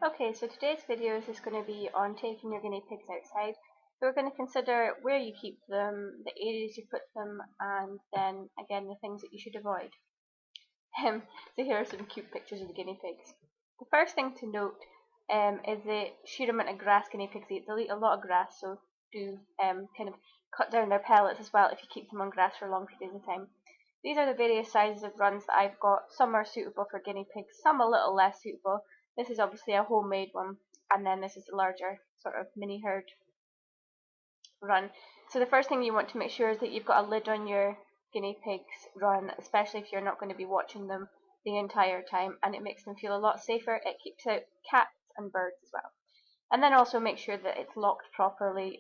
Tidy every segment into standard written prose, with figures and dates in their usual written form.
Okay, so today's video is just going to be on taking your guinea pigs outside. So we're going to consider where you keep them, the areas you put them, and then again the things that you should avoid. So here are some cute pictures of the guinea pigs. The first thing to note is the sheer amount of grass guinea pigs eat. They'll eat a lot of grass, so do kind of cut down their pellets as well if you keep them on grass for long periods of time. These are the various sizes of runs that I've got. Some are suitable for guinea pigs, some a little less suitable. This is obviously a homemade one, and then this is a larger sort of mini herd run. So the first thing you want to make sure is that you've got a lid on your guinea pigs run, especially if you're not going to be watching them the entire time, and it makes them feel a lot safer. It keeps out cats and birds as well. And then also make sure that it's locked properly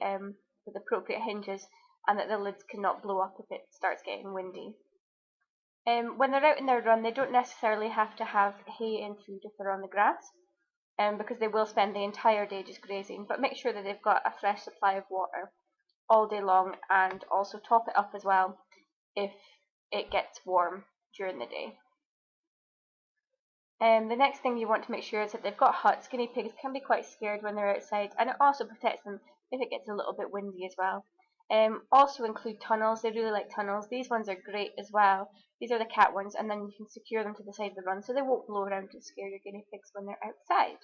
with appropriate hinges, and that the lids cannot blow up if it starts getting windy. When they're out in their run, they don't necessarily have to have hay and food if they're on the grass, because they will spend the entire day just grazing, but make sure that they've got a fresh supply of water all day long, and also top it up as well if it gets warm during the day. The next thing you want to make sure is that they've got huts. Guinea pigs can be quite scared when they're outside, and it also protects them if it gets a little bit windy as well. Also include tunnels. They really like tunnels. These ones are great as well. These are the cat ones, and then you can secure them to the side of the run so they won't blow around to scare your guinea pigs when they're outside.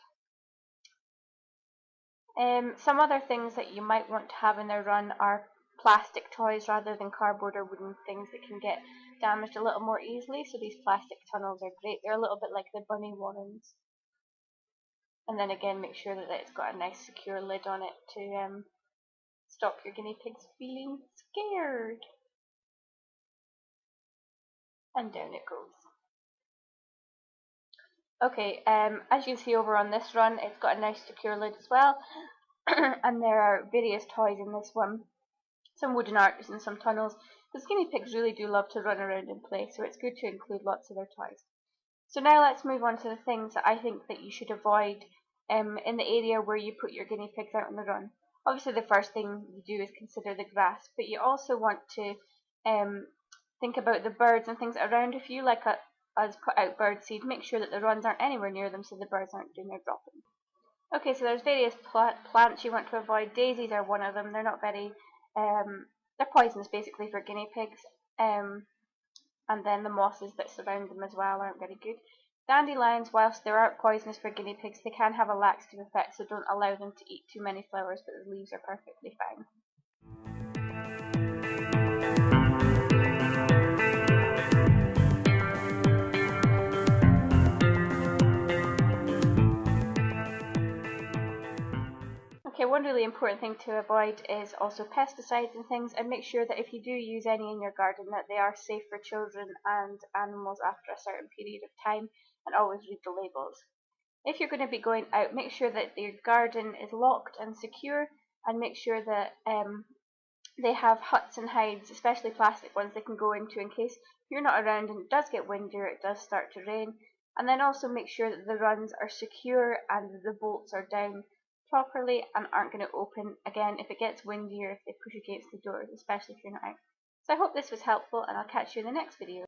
Some other things that you might want to have in their run are plastic toys rather than cardboard or wooden things that can get damaged a little more easily. So these plastic tunnels are great. They're a little bit like the bunny warrens. And then again, make sure that it's got a nice secure lid on it to stop your guinea pigs feeling scared. And down it goes. Okay, as you can see over on this run, it's got a nice secure lid as well. And there are various toys in this one. Some wooden arches and some tunnels. Because guinea pigs really do love to run around and play, so it's good to include lots of their toys. So now let's move on to the things that I think that you should avoid in the area where you put your guinea pigs out on the run. Obviously the first thing you do is consider the grass, but you also want to think about the birds and things around of you, like as put out bird seed. Make sure that the runs aren't anywhere near them so the birds aren't doing their dropping. Okay, so there's various plants you want to avoid. Daisies are one of them. They're not very, they're poisonous basically for guinea pigs. And then the mosses that surround them as well aren't very good. Dandelions, whilst they aren't poisonous for guinea pigs, they can have a laxative effect, so don't allow them to eat too many flowers, but the leaves are perfectly fine. Okay, one really important thing to avoid is also pesticides and things, and make sure that if you do use any in your garden that they are safe for children and animals after a certain period of time, and always read the labels. If you're going to be going out, make sure that your garden is locked and secure, and make sure that they have huts and hides, especially plastic ones, they can go into in case you're not around and it does get windy or it does start to rain. And then also make sure that the runs are secure and the bolts are down properly and aren't going to open again if it gets windy or if they push against the doors, especially if you're not out. So I hope this was helpful, and I'll catch you in the next video.